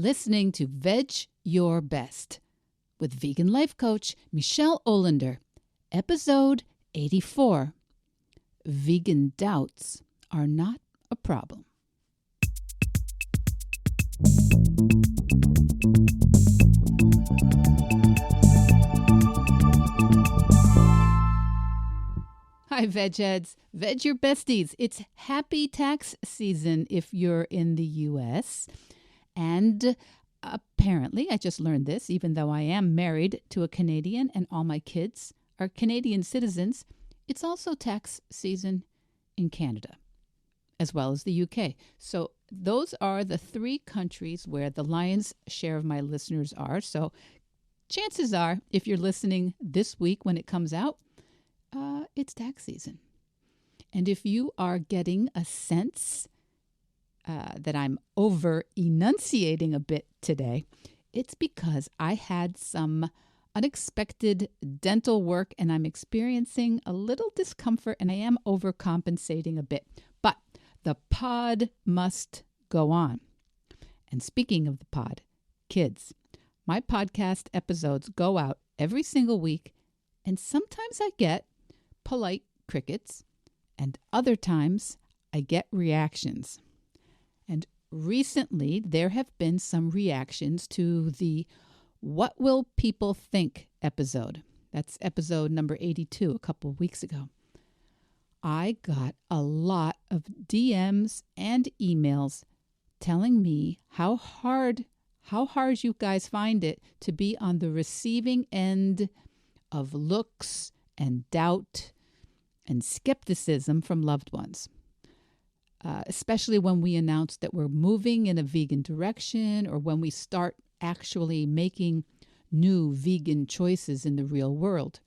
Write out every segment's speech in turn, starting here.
listening to Vedge Your Best with vegan life coach Michele Olander, episode 84. Vegan doubts are not a problem. Hi, Vedge Heads. Veg your besties. It's happy tax season if you're in the U.S. And apparently, I just learned this, even though I am married to a Canadian and all my kids are Canadian citizens, it's also tax season in Canada, as well as the U.K. So those are the three countries where the lion's share of my listeners are. So chances are, if you're listening this week when it comes out, it's tax season. And if you are getting a sense that I'm over enunciating a bit today, it's because I had some unexpected dental work and I'm experiencing a little discomfort and I am overcompensating a bit. But the pod must go on. And speaking of the pod, kids, my podcast episodes go out every single week, and sometimes I get polite crickets, and other times I get reactions. And recently there have been some reactions to the What Will People Think episode. That's episode number 82 a couple of weeks ago. I got a lot of DMs and emails telling me how hard you guys find it to be on the receiving end of looks and doubt and skepticism from loved ones, especially when we announce that we're moving in a vegan direction or when we start actually making new vegan choices in the real world.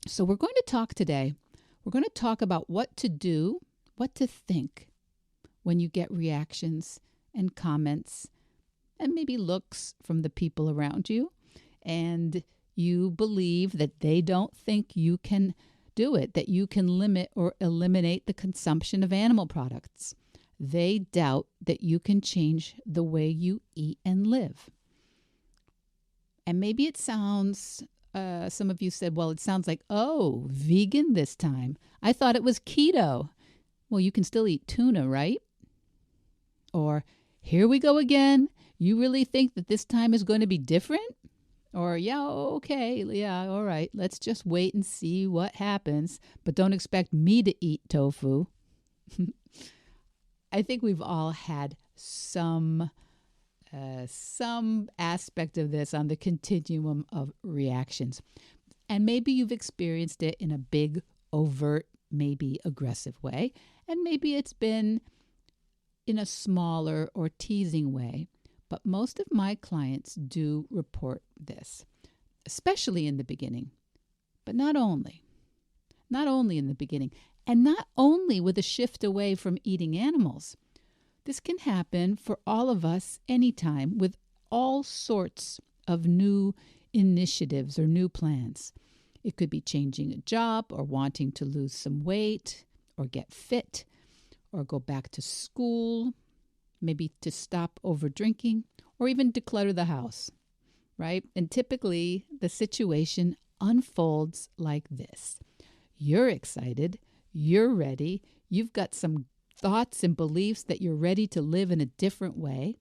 So we're going to talk today. We're going to talk about what to do, what to think when you get reactions and comments and maybe looks from the people around you, and you believe that they don't think you can do it, that you can limit or eliminate the consumption of animal products. They doubt that you can change the way you eat and live. And maybe it sounds, some of you said, well, it sounds like, oh, vegan this time. I thought it was keto. Well, you can still eat tuna, right? Or, here we go again. You really think that this time is going to be different? Or, yeah, okay, yeah, all right, let's just wait and see what happens, but don't expect me to eat tofu. I think we've all had some aspect of this on the continuum of reactions. And maybe you've experienced it in a big, overt, maybe aggressive way, and maybe it's been in a smaller or teasing way. But most of my clients do report this, especially in the beginning, but not only in the beginning, and not only with a shift away from eating animals. This can happen for all of us anytime with all sorts of new initiatives or new plans. It could be changing a job or wanting to lose some weight or get fit or go back to school, maybe to stop over drinking, or even declutter the house, right? And typically, the situation unfolds like this. You're excited, you're ready, you've got some thoughts and beliefs that you're ready to live in a different way.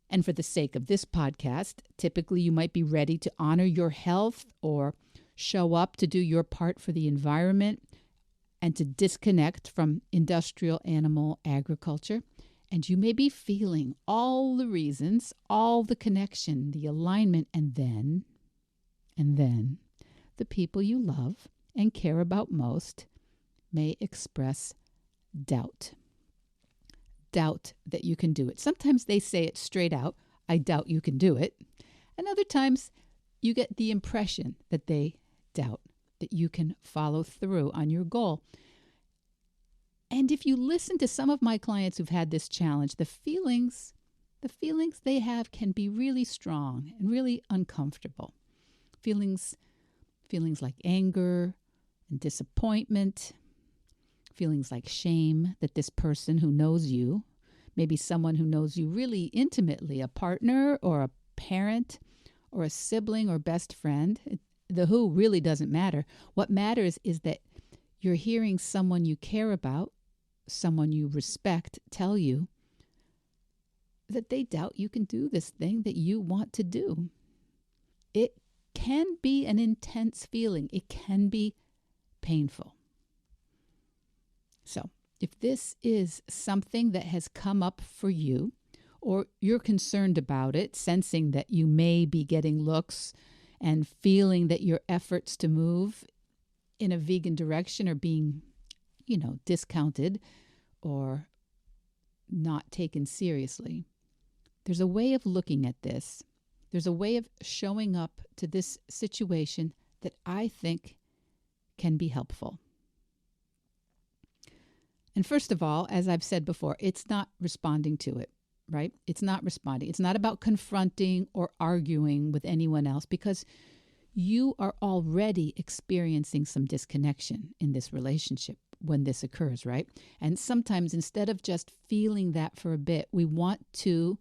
And for the sake of this podcast, typically you might be ready to honor your health or show up to do your part for the environment and to disconnect from industrial animal agriculture. And you may be feeling all the reasons, all the connection, the alignment, and then the people you love and care about most may express doubt. Doubt that you can do it. Sometimes they say it straight out, I doubt you can do it. And other times you get the impression that they doubt that you can follow through on your goal. And if you listen to some of my clients who've had this challenge, the feelings they have can be really strong and really uncomfortable. Feelings like anger and disappointment, feelings like shame that this person who knows you maybe someone who knows you really intimately, a partner or a parent or a sibling or best friend. The who really doesn't matter. What matters is that you're hearing someone you care about, someone you respect, tell you that they doubt you can do this thing that you want to do. It can be an intense feeling. It can be painful. So, if this is something that has come up for you, or you're concerned about it, sensing that you may be getting looks and feeling that your efforts to move in a vegan direction are being, discounted or not taken seriously, there's a way of looking at this. There's a way of showing up to this situation that I think can be helpful. And first of all, as I've said before, it's not responding to it, right? It's not responding. It's not about confronting or arguing with anyone else, because you are already experiencing some disconnection in this relationship when this occurs, right? And sometimes instead of just feeling that for a bit, we want to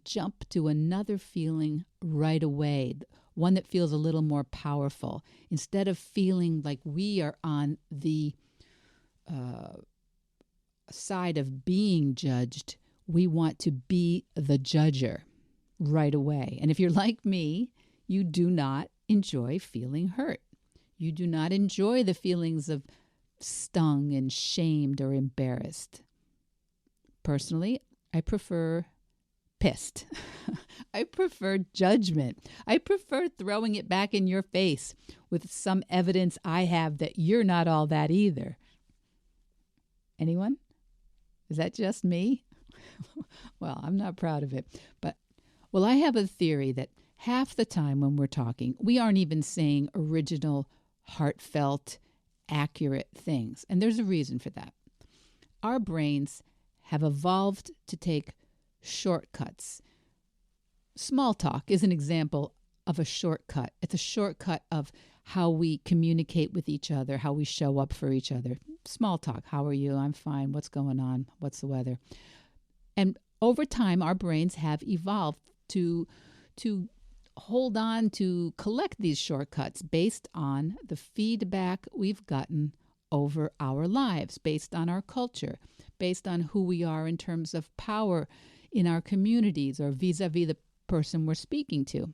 jump to another feeling right away, one that feels a little more powerful. Instead of feeling like we are on the side of being judged, we want to be the judger right away. And if you're like me, you do not enjoy feeling hurt. You do not enjoy the feelings of stung and shamed or embarrassed. Personally, I prefer pissed. I prefer judgment. I prefer throwing it back in your face with some evidence I have that you're not all that either. Anyone? Is that just me? Well, I'm not proud of it. But, I have a theory that half the time when we're talking, we aren't even saying original, heartfelt, accurate things. And there's a reason for that. Our brains have evolved to take shortcuts. Small talk is an example of a shortcut. It's a shortcut of how we communicate with each other, how we show up for each other. Small talk. How are you? I'm fine. What's going on? What's the weather? And over time, our brains have evolved to hold on to collect these shortcuts based on the feedback we've gotten over our lives, based on our culture, based on who we are in terms of power in our communities or vis-a-vis the person we're speaking to.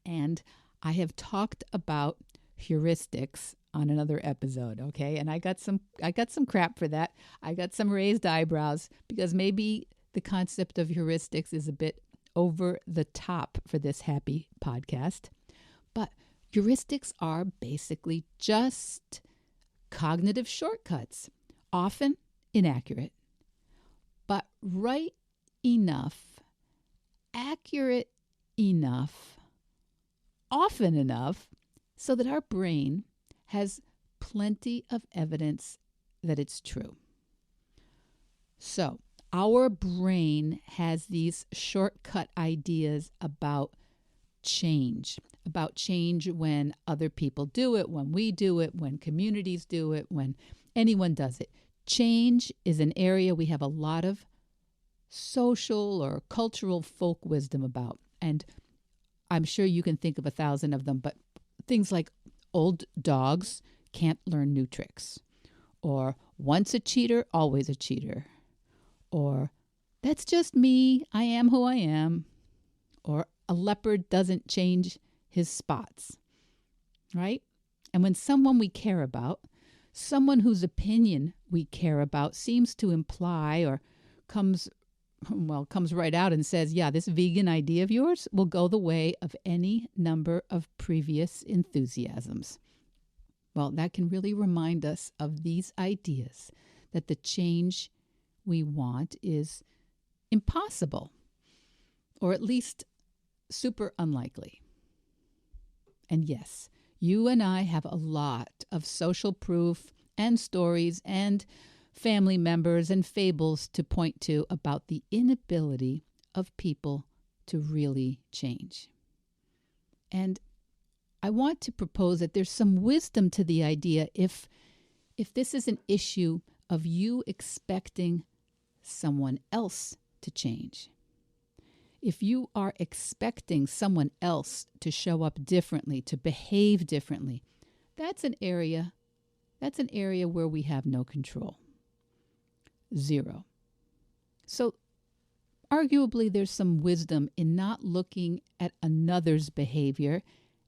And I have talked about heuristics on another episode, okay? And I got some crap for that. I got some raised eyebrows because maybe the concept of heuristics is a bit over the top for this happy podcast. But heuristics are basically just cognitive shortcuts, often inaccurate, but right enough, accurate enough, often enough, so that our brain has plenty of evidence that it's true. So, our brain has these shortcut ideas about change when other people do it, when we do it, when communities do it, when anyone does it. Change is an area we have a lot of social or cultural folk wisdom about. And I'm sure you can think of 1,000 of them, but things like old dogs can't learn new tricks, or once a cheater, always a cheater, or that's just me, I am who I am, or a leopard doesn't change his spots, right? And when someone we care about, someone whose opinion we care about seems to imply or comes right out and says, yeah, this vegan idea of yours will go the way of any number of previous enthusiasms. Well, that can really remind us of these ideas that the change we want is impossible, or at least super unlikely. And yes, you and I have a lot of social proof and stories and family members and fables to point to about the inability of people to really change. And I want to propose that there's some wisdom to the idea if this is an issue of you expecting someone else to change. If you are expecting someone else to show up differently, to behave differently, that's an area where we have no control. Zero. So arguably there's some wisdom in not looking at another's behavior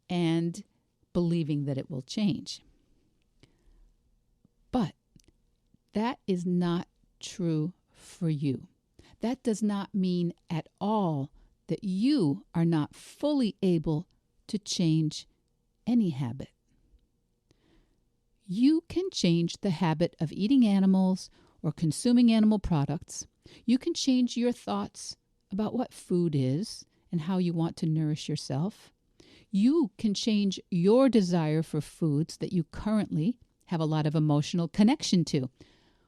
and believing that it will change. But that is not true for you. That does not mean at all that you are not fully able to change any habit. You can change the habit of eating animals or consuming animal products. You can change your thoughts about what food is and how you want to nourish yourself. You can change your desire for foods that you currently have a lot of emotional connection to.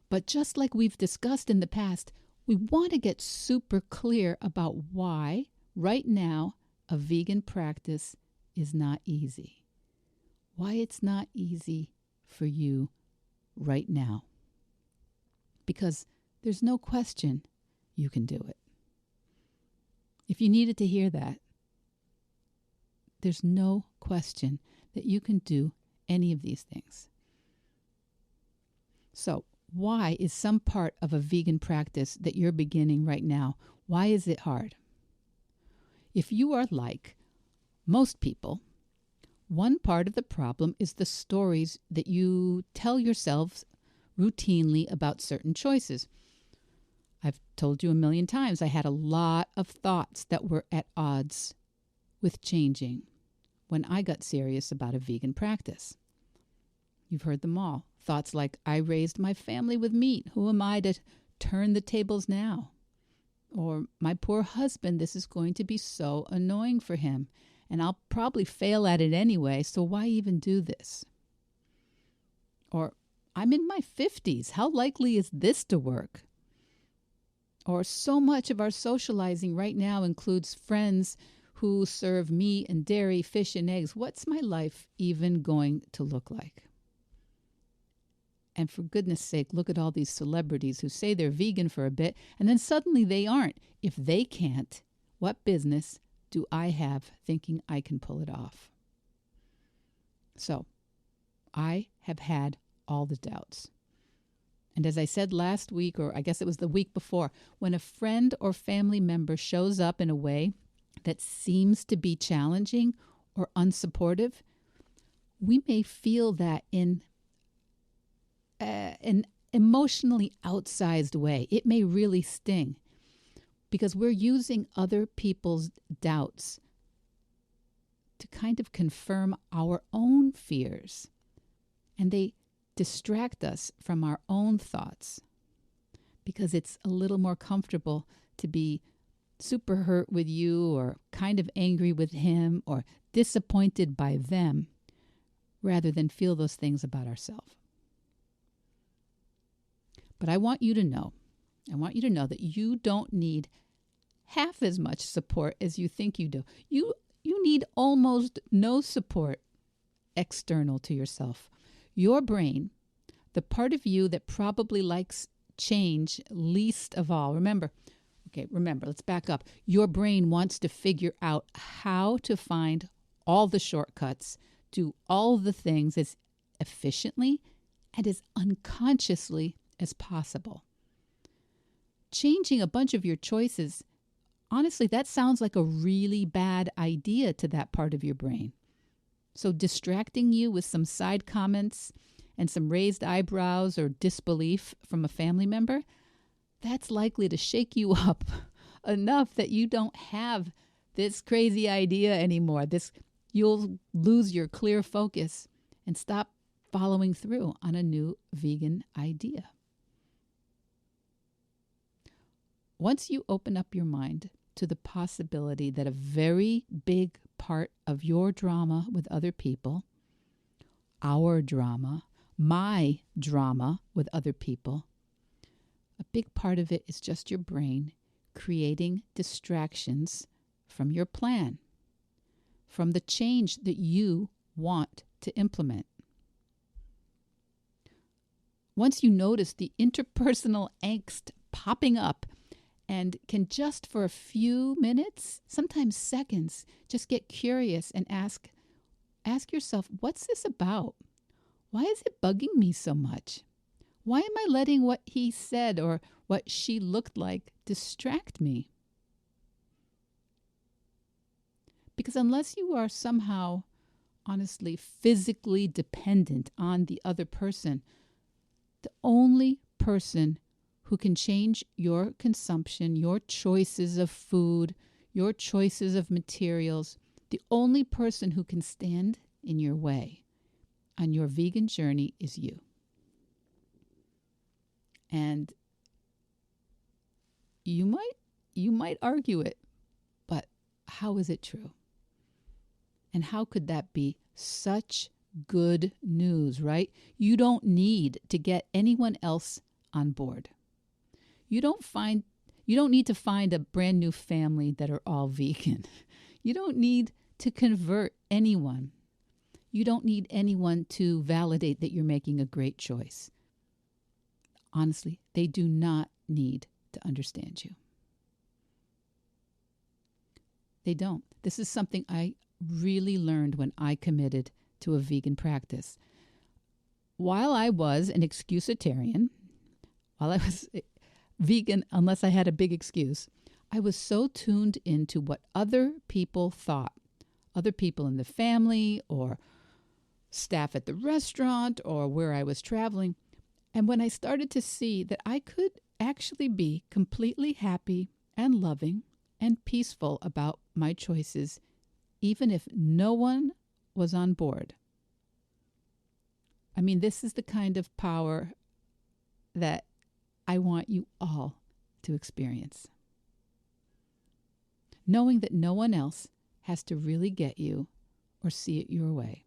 But just like we've discussed in the past, we want to get super clear about why, right now, a vegan practice is not easy. Why it's not easy for you right now. Because there's no question you can do it. If you needed to hear that, there's no question that you can do any of these things. So, why is some part of a vegan practice that you're beginning right now, why is it hard? If you are like most people, one part of the problem is the stories that you tell yourselves routinely about certain choices. I've told you a million times I had a lot of thoughts that were at odds with changing when I got serious about a vegan practice. You've heard them all. Thoughts like, I raised my family with meat. Who am I to turn the tables now? Or, my poor husband, this is going to be so annoying for him, and I'll probably fail at it anyway, so why even do this? Or, I'm in my 50s. How likely is this to work? Or, so much of our socializing right now includes friends who serve meat and dairy, fish and eggs. What's my life even going to look like? And for goodness sake, look at all these celebrities who say they're vegan for a bit, and then suddenly they aren't. If they can't, what business do I have thinking I can pull it off? So, I have had all the doubts. And as I said last week, or I guess it was the week before, when a friend or family member shows up in a way that seems to be challenging or unsupportive, we may feel that in an emotionally outsized way. It may really sting because we're using other people's doubts to kind of confirm our own fears, and they distract us from our own thoughts because it's a little more comfortable to be super hurt with you or kind of angry with him or disappointed by them rather than feel those things about ourselves. But I want you to know that you don't need half as much support as you think you do. You need almost no support external to yourself. Your brain, the part of you that probably likes change least of all. Remember, let's back up. Your brain wants to figure out how to find all the shortcuts, do all the things as efficiently and as unconsciously as possible. Changing a bunch of your choices, honestly, that sounds like a really bad idea to that part of your brain. So distracting you with some side comments and some raised eyebrows or disbelief from a family member, that's likely to shake you up enough that you don't have this crazy idea anymore. You'll lose your clear focus and stop following through on a new vegan idea. Once you open up your mind to the possibility that a very big part of your drama with other people, our drama, my drama with other people, a big part of it is just your brain creating distractions from your plan, from the change that you want to implement. Once you notice the interpersonal angst popping up and can just for a few minutes, sometimes seconds, just get curious and ask yourself, what's this about? Why is it bugging me so much? Why am I letting what he said or what she looked like distract me? Because unless you are somehow, honestly, physically dependent on the other person, the only person who can change your consumption, your choices of food, your choices of materials, the only person who can stand in your way on your vegan journey is you. And you might argue it, but how is it true? And how could that be such good news, right? You don't need to get anyone else on board. You don't need to find a brand new family that are all vegan. You don't need to convert anyone. You don't need anyone to validate that you're making a great choice. Honestly, they do not need to understand you. They don't. This is something I really learned when I committed to a vegan practice. While I was an excusitarian, while I was vegan unless I had a big excuse, I was so tuned into what other people thought. Other people in the family or staff at the restaurant or where I was traveling. And when I started to see that I could actually be completely happy and loving and peaceful about my choices, even if no one was on board. I mean, this is the kind of power that I want you all to experience. Knowing that no one else has to really get you or see it your way.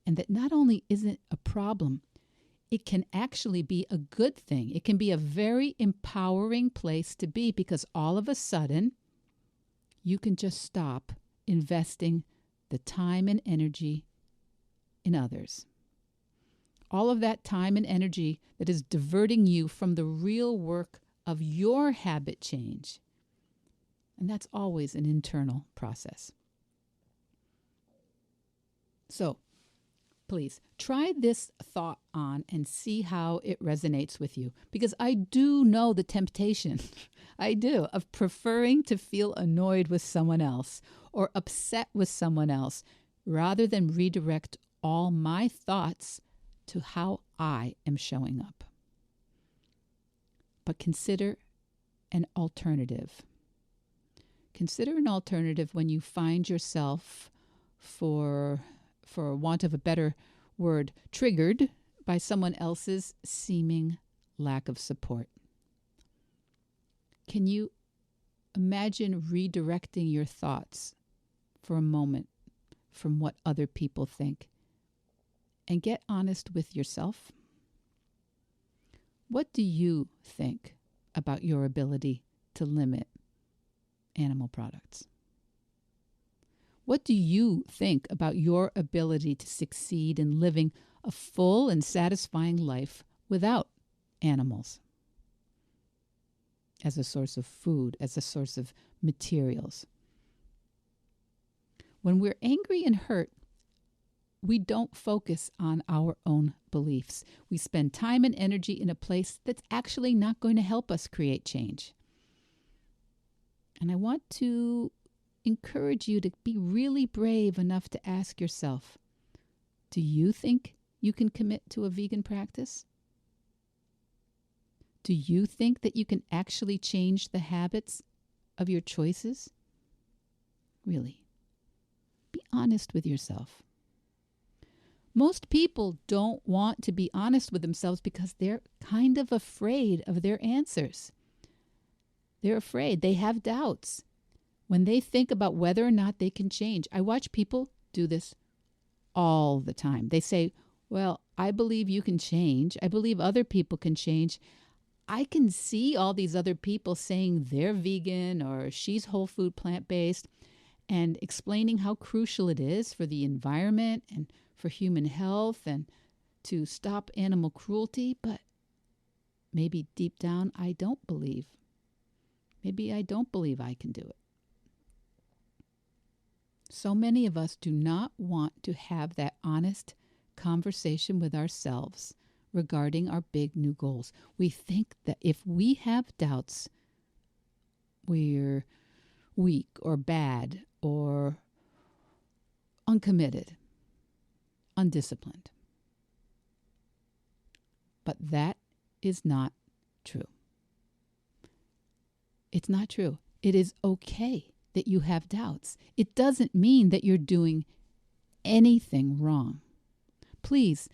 And that not only isn't a problem, it can actually be a good thing. It can be a very empowering place to be because all of a sudden, you can just stop investing the time and energy in others. All of that time and energy that is diverting you from the real work of your habit change. And that's always an internal process. So, please try this thought on and see how it resonates with you. Because I do know the temptation, I do, of preferring to feel annoyed with someone else or upset with someone else rather than redirect all my thoughts to how I am showing up. But consider an alternative. Consider an alternative when you find yourself, for want of a better word, triggered by someone else's seeming lack of support. Can you imagine redirecting your thoughts for a moment from what other people think and get honest with yourself? What do you think about your ability to limit animal products? What do you think about your ability to succeed in living a full and satisfying life without animals as a source of food, as a source of materials? When we're angry and hurt, we don't focus on our own beliefs. We spend time and energy in a place that's actually not going to help us create change. And I want to encourage you to be really brave enough to ask yourself, do you think you can commit to a vegan practice? Do you think that you can actually change the habits of your choices? Really, be honest with yourself. Most people don't want to be honest with themselves because they're kind of afraid of their answers. They're afraid. They have doubts when they think about whether or not they can change. I watch people do this all the time. They say, well, I believe you can change. I believe other people can change. I can see all these other people saying they're vegan or she's whole food plant-based and explaining how crucial it is for the environment and for human health and to stop animal cruelty. But maybe deep down I don't believe. Maybe I don't believe I can do it. So many of us do not want to have that honest conversation with ourselves regarding our big new goals. We think that if we have doubts, we're weak or bad or uncommitted, undisciplined. But that is not true. It's not true. It is okay that you have doubts. It doesn't mean that you're doing anything wrong. Please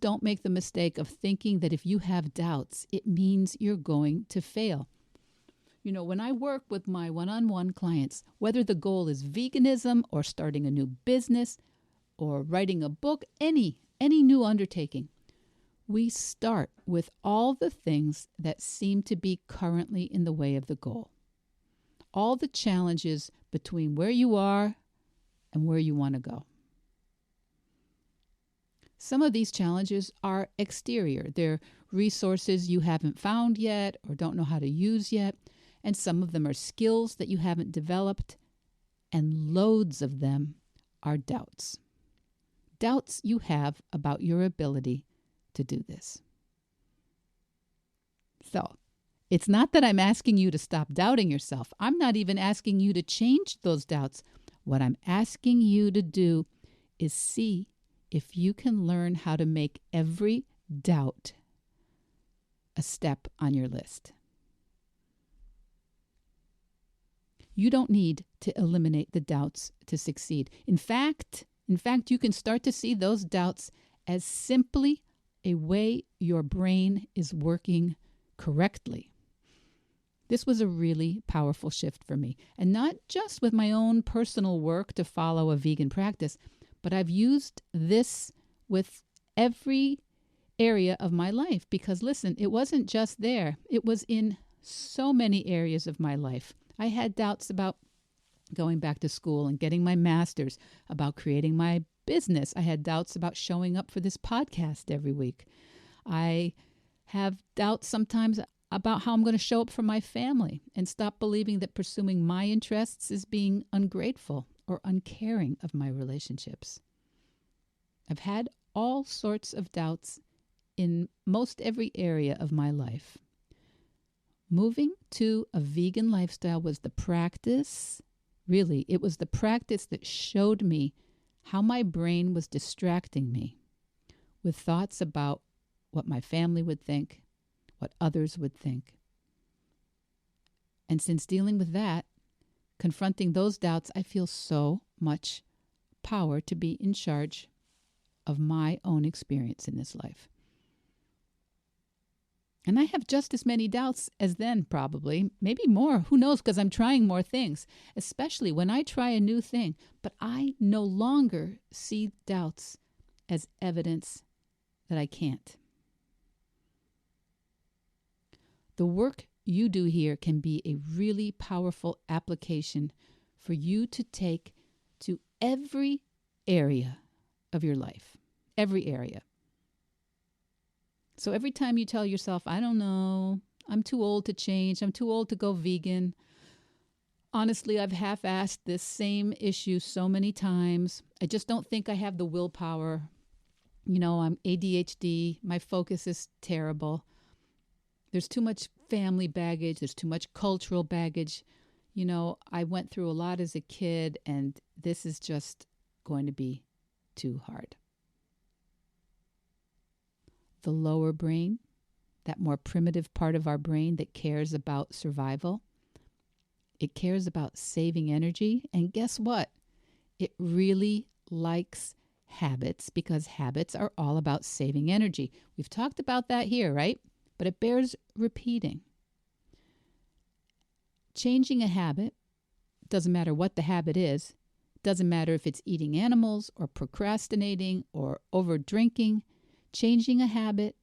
don't make the mistake of thinking that if you have doubts, it means you're going to fail. You know, when I work with my one-on-one clients, whether the goal is veganism or starting a new business or writing a book, any new undertaking, we start with all the things that seem to be currently in the way of the goal. All the challenges between where you are and where you want to go. Some of these challenges are exterior. They're resources you haven't found yet or don't know how to use yet. And some of them are skills that you haven't developed. And loads of them are doubts. Doubts you have about your ability to do this. So, it's not that I'm asking you to stop doubting yourself. I'm not even asking you to change those doubts. What I'm asking you to do is see if you can learn how to make every doubt a step on your list. You don't need to eliminate the doubts to succeed. In fact, you can start to see those doubts as simply a way your brain is working correctly. This was a really powerful shift for me, and not just with my own personal work to follow a vegan practice, but I've used this with every area of my life because, listen, it wasn't just there. It was in so many areas of my life. I had doubts about going back to school and getting my master's, about creating my business. I had doubts about showing up for this podcast every week. I have doubts sometimes about how I'm going to show up for my family and stop believing that pursuing my interests is being ungrateful or uncaring of my relationships. I've had all sorts of doubts in most every area of my life. Moving to a vegan lifestyle was the practice, really, it was the practice that showed me how my brain was distracting me with thoughts about what my family would think, what others would think. And since dealing with that, confronting those doubts, I feel so much power to be in charge of my own experience in this life. And I have just as many doubts as then, probably, maybe more. Who knows? Because I'm trying more things, especially when I try a new thing. But I no longer see doubts as evidence that I can't. The work you do here can be a really powerful application for you to take to every area of your life. Every area. So every time you tell yourself, I don't know, I'm too old to change, I'm too old to go vegan. Honestly, I've half-assed this same issue so many times. I just don't think I have the willpower. You know, I'm ADHD, my focus is terrible. There's too much family baggage, there's too much cultural baggage. You know, I went through a lot as a kid, and this is just going to be too hard. The lower brain, that more primitive part of our brain that cares about survival, it cares about saving energy. And guess what? It really likes habits because habits are all about saving energy. We've talked about that here, right? But it bears repeating. Changing a habit, doesn't matter what the habit is, doesn't matter if it's eating animals or procrastinating or over drinking. Changing a habit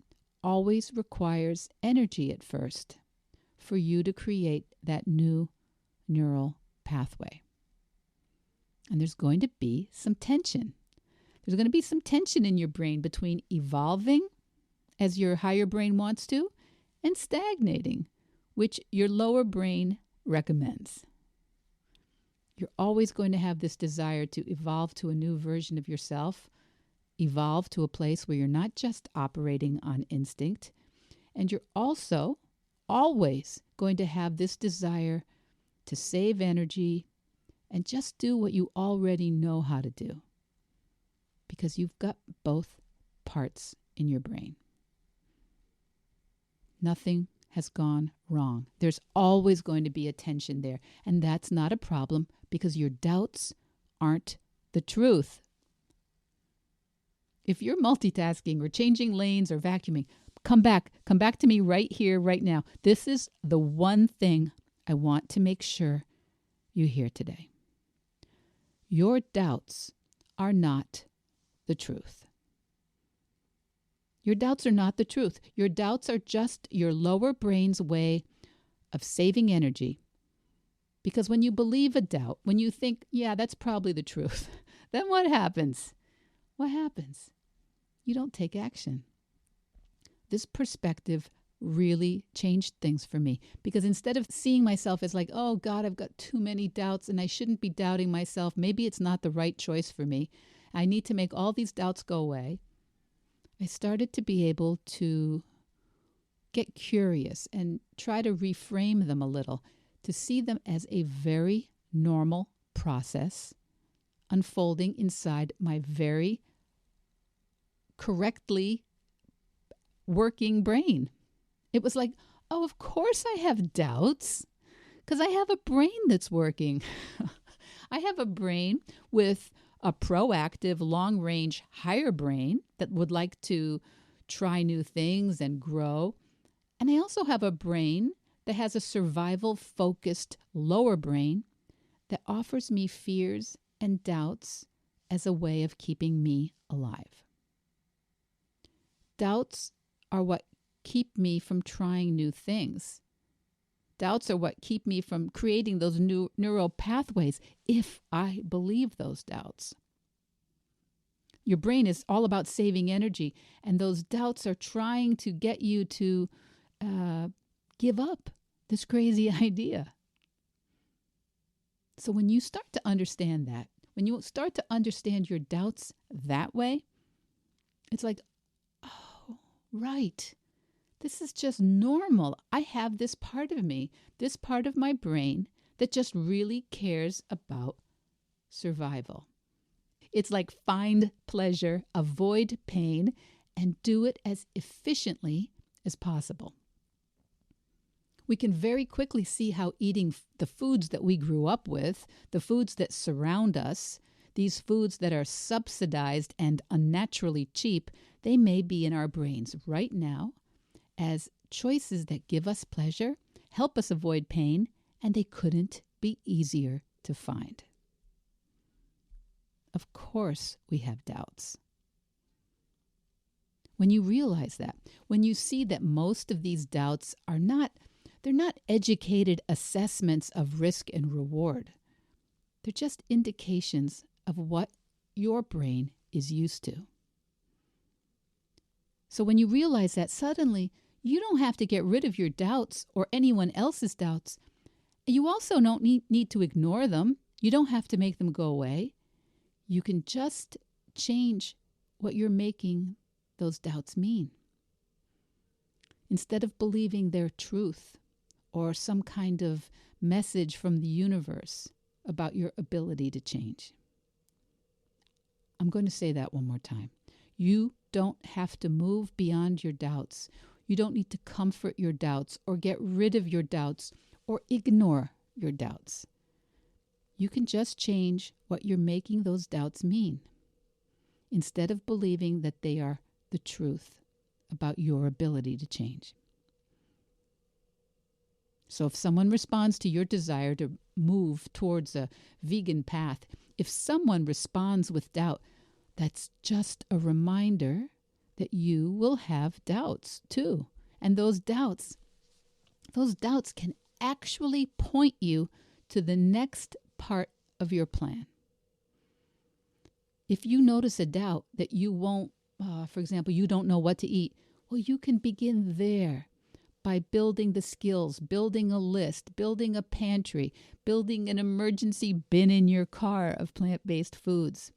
always requires energy at first for you to create that new neural pathway. And there's going to be some tension. There's going to be some tension in your brain between evolving as your higher brain wants to and stagnating, which your lower brain recommends. You're always going to have this desire to evolve to a new version of yourself, evolve to a place where you're not just operating on instinct, and you're also always going to have this desire to save energy and just do what you already know how to do, because you've got both parts in your brain. Nothing has gone wrong. There's always going to be a tension there, and that's not a problem because your doubts aren't the truth. If you're multitasking or changing lanes or vacuuming, come back to me right here, right now. This is the one thing I want to make sure you hear today. Your doubts are not the truth. Your doubts are not the truth. Your doubts are just your lower brain's way of saving energy. Because when you believe a doubt, when you think, yeah, that's probably the truth, then what happens? What happens? You don't take action. This perspective really changed things for me, because instead of seeing myself as like, oh God, I've got too many doubts and I shouldn't be doubting myself, maybe it's not the right choice for me, I need to make all these doubts go away, I started to be able to get curious and try to reframe them a little, to see them as a very normal process unfolding inside my very correctly working brain. It was like, oh, of course I have doubts because I have a brain that's working. I have a brain with a proactive, long-range, higher brain that would like to try new things and grow. And I also have a brain that has a survival-focused lower brain that offers me fears and doubts as a way of keeping me alive. Doubts are what keep me from trying new things. Doubts are what keep me from creating those new neural pathways if I believe those doubts. Your brain is all about saving energy, and those doubts are trying to get you to give up this crazy idea. So when you start to understand that, when you start to understand your doubts that way, it's like, oh, right. This is just normal. I have this part of me, this part of my brain that just really cares about survival. It's like find pleasure, avoid pain, and do it as efficiently as possible. We can very quickly see how eating the foods that we grew up with, the foods that surround us, these foods that are subsidized and unnaturally cheap, they may be in our brains right now as choices that give us pleasure, help us avoid pain, and they couldn't be easier to find. Of course, we have doubts. When you realize that, when you see that most of these doubts are they're not educated assessments of risk and reward. They're just indications of what your brain is used to. So when you realize that, suddenly you don't have to get rid of your doubts or anyone else's doubts. You also don't need to ignore them. You don't have to make them go away. You can just change what you're making those doubts mean. Instead of believing their truth or some kind of message from the universe about your ability to change. I'm going to say that one more time. You don't have to move beyond your doubts. You don't need to comfort your doubts or get rid of your doubts or ignore your doubts. You can just change what you're making those doubts mean, instead of believing that they are the truth about your ability to change. So if someone responds to your desire to move towards a vegan path, if someone responds with doubt, that's just a reminder that you will have doubts too. And those doubts can actually point you to the next part of your plan. If you notice a doubt that you won't, for example, you don't know what to eat, well, you can begin there by building the skills, building a list, building a pantry, building an emergency bin in your car of plant-based foods.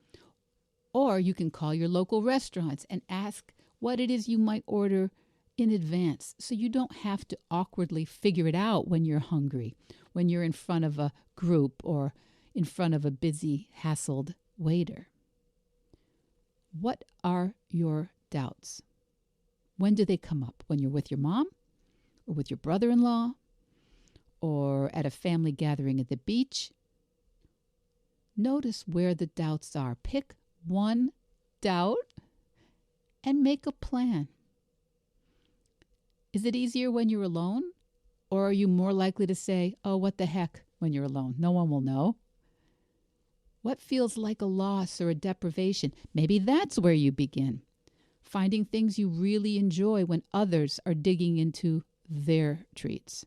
Or you can call your local restaurants and ask what it is you might order in advance so you don't have to awkwardly figure it out when you're hungry, when you're in front of a group or in front of a busy, hassled waiter. What are your doubts? When do they come up? When you're with your mom or with your brother-in-law or at a family gathering at the beach? Notice where the doubts are. Pick one doubt and make a plan. Is it easier when you're alone? Or are you more likely to say, oh, what the heck, when you're alone? No one will know. What feels like a loss or a deprivation? Maybe that's where you begin. Finding things you really enjoy when others are digging into their treats.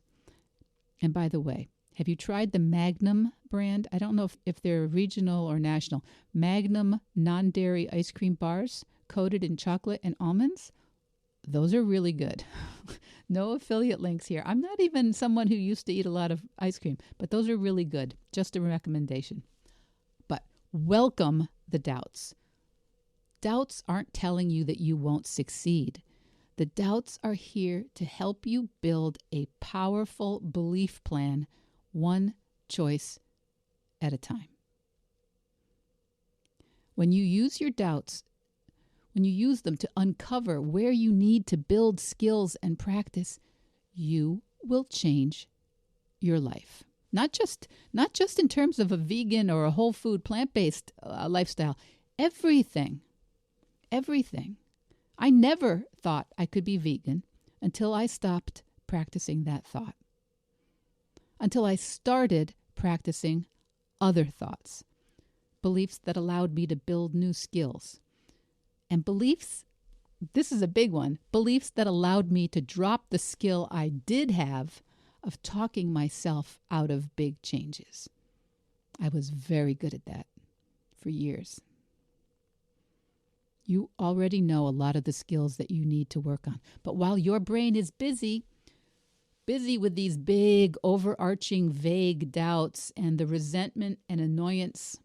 And by the way, have you tried the Magnum brand? I don't know if they're regional or national. Magnum non-dairy ice cream bars coated in chocolate and almonds? Those are really good. No affiliate links here. I'm not even someone who used to eat a lot of ice cream, but those are really good. Just a recommendation. But welcome the doubts. Doubts aren't telling you that you won't succeed. The doubts are here to help you build a powerful belief plan, one choice at a time. When you use your doubts, when you use them to uncover where you need to build skills and practice, you will change your life. Not just in terms of a vegan or a whole food plant-based lifestyle. Everything. I never thought I could be vegan until I stopped practicing that thought. Until I started practicing other thoughts. Beliefs that allowed me to build new skills. And beliefs, this is a big one, beliefs that allowed me to drop the skill I did have of talking myself out of big changes. I was very good at that for years. You already know a lot of the skills that you need to work on. But while your brain is busy with these big, overarching, vague doubts and the resentment and annoyance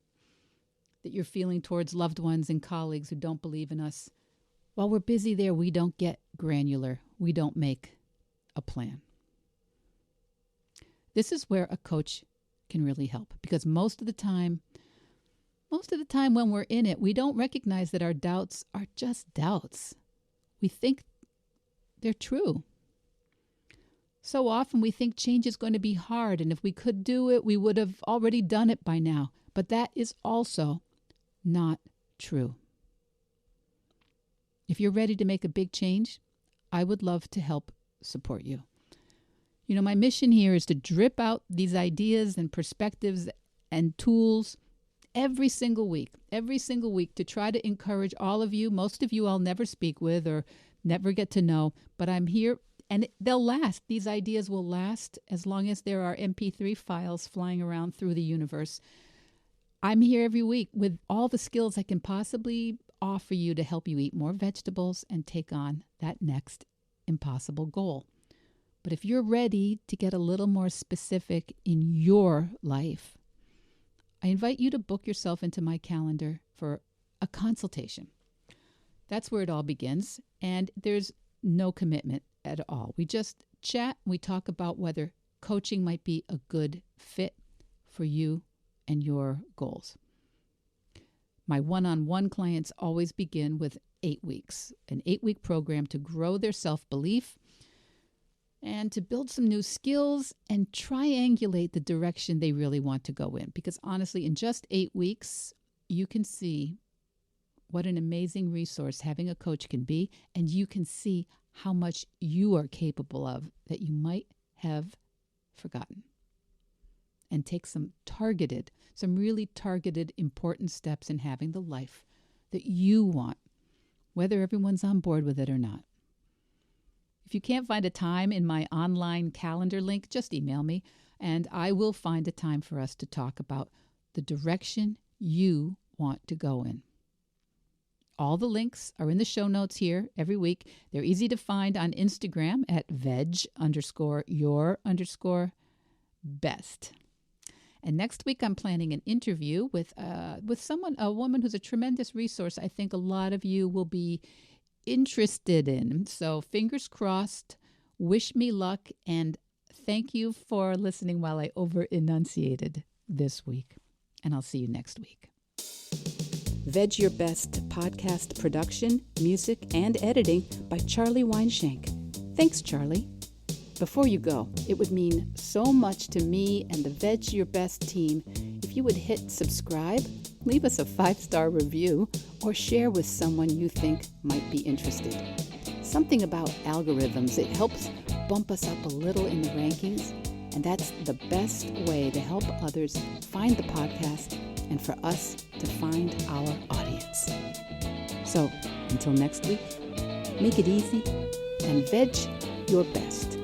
that you're feeling towards loved ones and colleagues who don't believe in us, while we're busy there, we don't get granular. We don't make a plan. This is where a coach can really help, because most of the time when we're in it, we don't recognize that our doubts are just doubts. We think they're true. So often we think change is going to be hard, and if we could do it, we would have already done it by now. But that is also not true. If you're ready to make a big change, I would love to help support you. You know, my mission here is to drip out these ideas and perspectives and tools every single week to try to encourage all of you. Most of you I'll never speak with or never get to know, but I'm here and they'll last. These ideas will last as long as there are MP3 files flying around through the universe. I'm here every week with all the skills I can possibly offer you to help you eat more vegetables and take on that next impossible goal. But if you're ready to get a little more specific in your life, I invite you to book yourself into my calendar for a consultation. That's where it all begins, and there's no commitment at all. We just chat, we talk about whether coaching might be a good fit for you and your goals. My one-on-one clients always begin with 8 weeks, an 8-week program to grow their self-belief and to build some new skills and triangulate the direction they really want to go in. Because honestly, in just 8 weeks, you can see what an amazing resource having a coach can be, and you can see how much you are capable of that you might have forgotten. And take some really targeted, important steps in having the life that you want, whether everyone's on board with it or not. If you can't find a time in my online calendar link, just email me, and I will find a time for us to talk about the direction you want to go in. All the links are in the show notes here every week. They're easy to find on Instagram at veg_your_best. And next week, I'm planning an interview with a woman who's a tremendous resource I think a lot of you will be interested in. So fingers crossed, wish me luck, and thank you for listening while I over-enunciated this week. And I'll see you next week. Veg Your Best podcast production, music, and editing by Charlie Weinshank. Thanks, Charlie. Before you go, it would mean so much to me and the Veg Your Best team if you would hit subscribe, leave us a 5-star review, or share with someone you think might be interested. Something about algorithms, it helps bump us up a little in the rankings, and that's the best way to help others find the podcast and for us to find our audience. So, until next week, make it easy and veg your best.